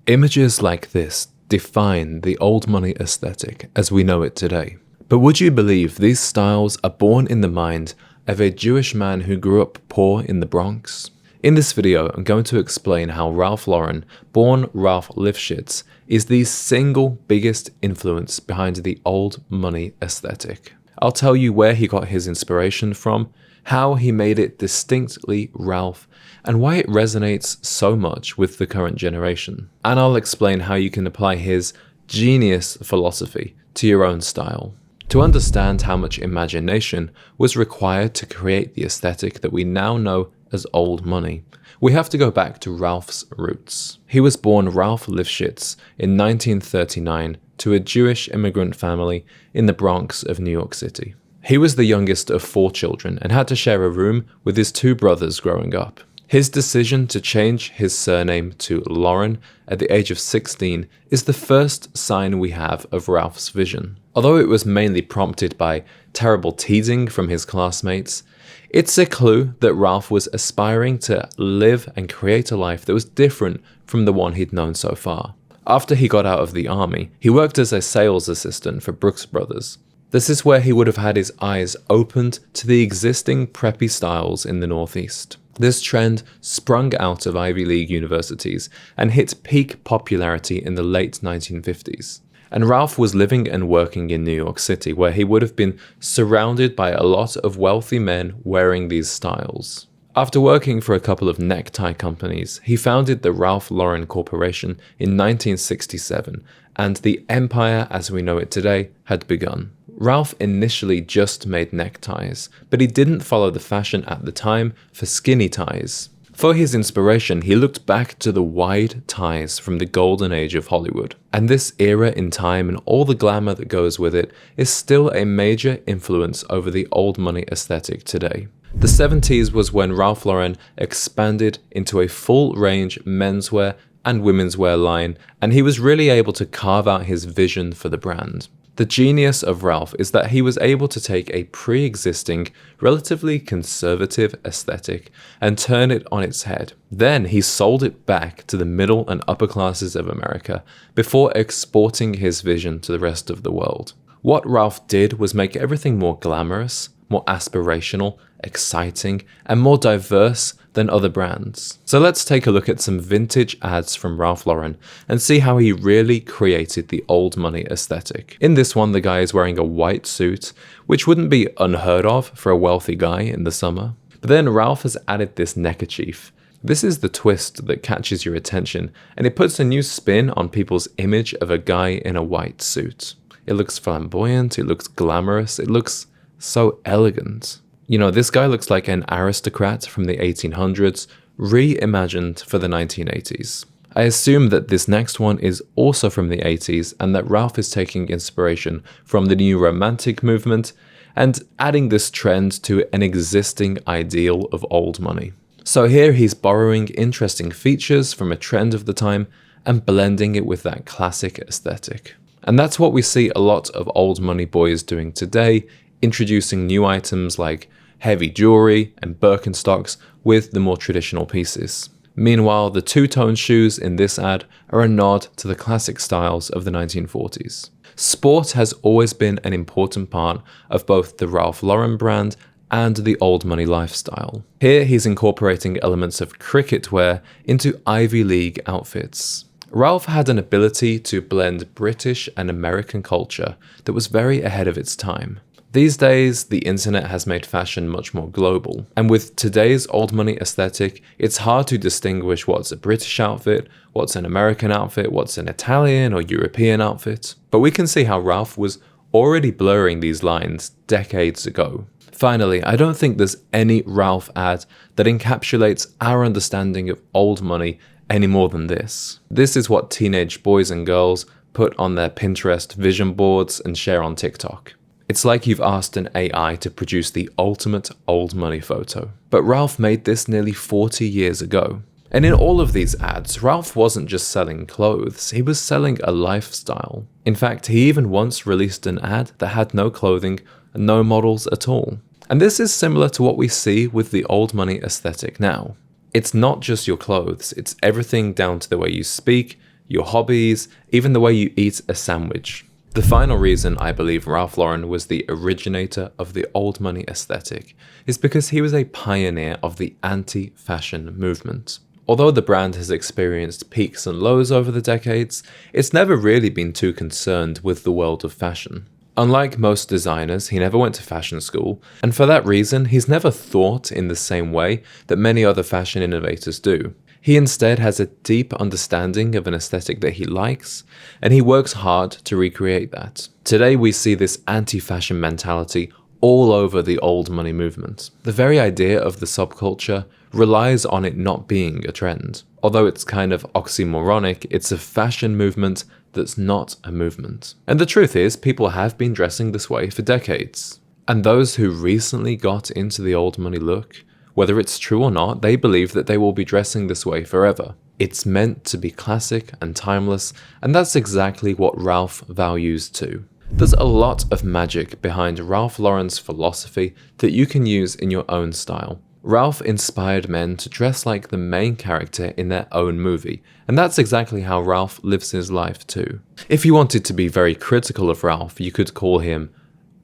Images like this define the old money aesthetic as we know it today. But would you believe these styles are born in the mind of a Jewish man who grew up poor in the Bronx? In this video, I'm going to explain how Ralph Lauren, born Ralph Lifshitz, is the single biggest influence behind the old money aesthetic. I'll tell you where he got his inspiration from, how he made it distinctly Ralph, and why it resonates so much with the current generation. And I'll explain how you can apply his genius philosophy to your own style. To understand how much imagination was required to create the aesthetic that we now know as old money, we have to go back to Ralph's roots. He was born Ralph Lifshitz in 1939 to a Jewish immigrant family in the Bronx of New York City. He was the youngest of 4 children and had to share a room with his 2 brothers growing up. His decision to change his surname to Lauren at the age of 16 is the first sign we have of Ralph's vision. Although it was mainly prompted by terrible teasing from his classmates, it's a clue that Ralph was aspiring to live and create a life that was different from the one he'd known so far. After he got out of the army, he worked as a sales assistant for Brooks Brothers. This is where he would have had his eyes opened to the existing preppy styles in the Northeast. This trend sprung out of Ivy League universities and hit peak popularity in the late 1950s. And Ralph was living and working in New York City, where he would have been surrounded by a lot of wealthy men wearing these styles. After working for a couple of necktie companies, he founded the Ralph Lauren Corporation in 1967, and the empire as we know it today had begun. Ralph initially just made neckties, but he didn't follow the fashion at the time for skinny ties. For his inspiration, he looked back to the wide ties from the golden age of Hollywood. And this era in time and all the glamour that goes with it is still a major influence over the old money aesthetic today. The 70s was when Ralph Lauren expanded into a full range menswear and womenswear line, and he was really able to carve out his vision for the brand. The genius of Ralph is that he was able to take a pre-existing, relatively conservative aesthetic and turn it on its head. Then he sold it back to the middle and upper classes of America before exporting his vision to the rest of the world. What Ralph did was make everything more glamorous, more aspirational, exciting, and more diverse than other brands. So let's take a look at some vintage ads from Ralph Lauren and see how he really created the old money aesthetic. In this one, the guy is wearing a white suit, which wouldn't be unheard of for a wealthy guy in the summer. But then Ralph has added this neckerchief. This is the twist that catches your attention, and it puts a new spin on people's image of a guy in a white suit. It looks flamboyant, it looks glamorous, it looks so elegant. You know, this guy looks like an aristocrat from the 1800s, reimagined for the 1980s. I assume that this next one is also from the 80s and that Ralph is taking inspiration from the new romantic movement and adding this trend to an existing ideal of old money. So here he's borrowing interesting features from a trend of the time and blending it with that classic aesthetic. And that's what we see a lot of old money boys doing today, introducing new items like heavy jewelry and Birkenstocks with the more traditional pieces. Meanwhile, the two-tone shoes in this ad are a nod to the classic styles of the 1940s. Sport has always been an important part of both the Ralph Lauren brand and the old money lifestyle. Here he's incorporating elements of cricket wear into Ivy League outfits. Ralph had an ability to blend British and American culture that was very ahead of its time. These days, the internet has made fashion much more global, and with today's old money aesthetic, it's hard to distinguish what's a British outfit, what's an American outfit, what's an Italian or European outfit. But we can see how Ralph was already blurring these lines decades ago. Finally, I don't think there's any Ralph ad that encapsulates our understanding of old money any more than this. This is what teenage boys and girls put on their Pinterest vision boards and share on TikTok. It's like you've asked an AI to produce the ultimate old money photo. But Ralph made this nearly 40 years ago. And in all of these ads, Ralph wasn't just selling clothes, he was selling a lifestyle. In fact, he even once released an ad that had no clothing and no models at all. And this is similar to what we see with the old money aesthetic now. It's not just your clothes, it's everything down to the way you speak, your hobbies, even the way you eat a sandwich. The final reason I believe Ralph Lauren was the originator of the old money aesthetic is because he was a pioneer of the anti-fashion movement. Although the brand has experienced peaks and lows over the decades, it's never really been too concerned with the world of fashion. Unlike most designers, he never went to fashion school, and for that reason, he's never thought in the same way that many other fashion innovators do. He instead has a deep understanding of an aesthetic that he likes, and he works hard to recreate that. Today we see this anti-fashion mentality all over the old money movement. The very idea of the subculture relies on it not being a trend. Although it's kind of oxymoronic, it's a fashion movement that's not a movement. And the truth is, people have been dressing this way for decades. And those who recently got into the old money look, whether it's true or not, they believe that they will be dressing this way forever. It's meant to be classic and timeless, and that's exactly what Ralph values too. There's a lot of magic behind Ralph Lauren's philosophy that you can use in your own style. Ralph inspired men to dress like the main character in their own movie, and that's exactly how Ralph lives his life too. If you wanted to be very critical of Ralph, you could call him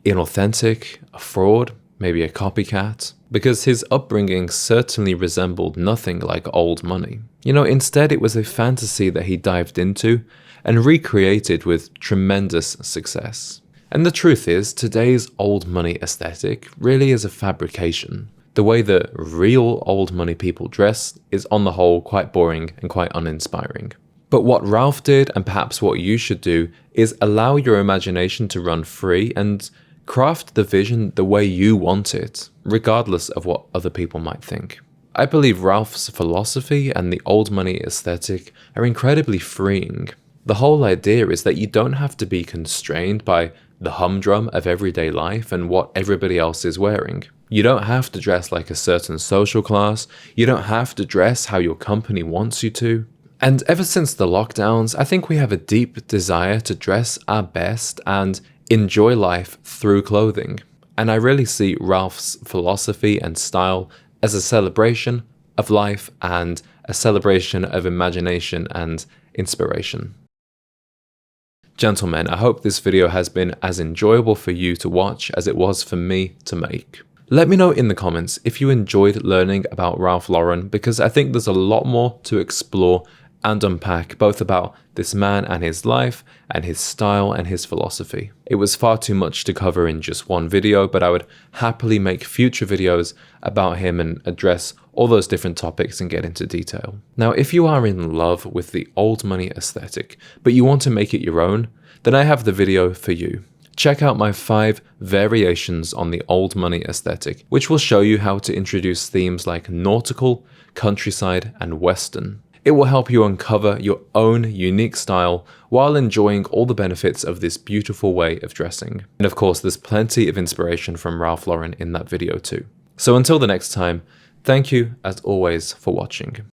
inauthentic, a fraud, maybe a copycat, because his upbringing certainly resembled nothing like old money. Instead it was a fantasy that he dived into and recreated with tremendous success. And the truth is, today's old money aesthetic really is a fabrication. The way that real old money people dress is on the whole quite boring and quite uninspiring. But what Ralph did, and perhaps what you should do, is allow your imagination to run free and craft the vision the way you want it, regardless of what other people might think. I believe Ralph's philosophy and the old money aesthetic are incredibly freeing. The whole idea is that you don't have to be constrained by the humdrum of everyday life and what everybody else is wearing. You don't have to dress like a certain social class. You don't have to dress how your company wants you to. And ever since the lockdowns, I think we have a deep desire to dress our best and enjoy life through clothing. And I really see Ralph's philosophy and style as a celebration of life and a celebration of imagination and inspiration. Gentlemen, I hope this video has been as enjoyable for you to watch as it was for me to make. Let me know in the comments if you enjoyed learning about Ralph Lauren, because I think there's a lot more to explore and unpack, both about this man and his life, and his style and his philosophy. It was far too much to cover in just one video, but I would happily make future videos about him and address all those different topics and get into detail. Now, if you are in love with the old money aesthetic, but you want to make it your own, then I have the video for you. Check out my 5 variations on the old money aesthetic, which will show you how to introduce themes like nautical, countryside, and western. It will help you uncover your own unique style while enjoying all the benefits of this beautiful way of dressing. And of course, there's plenty of inspiration from Ralph Lauren in that video too. So until the next time, thank you as always for watching.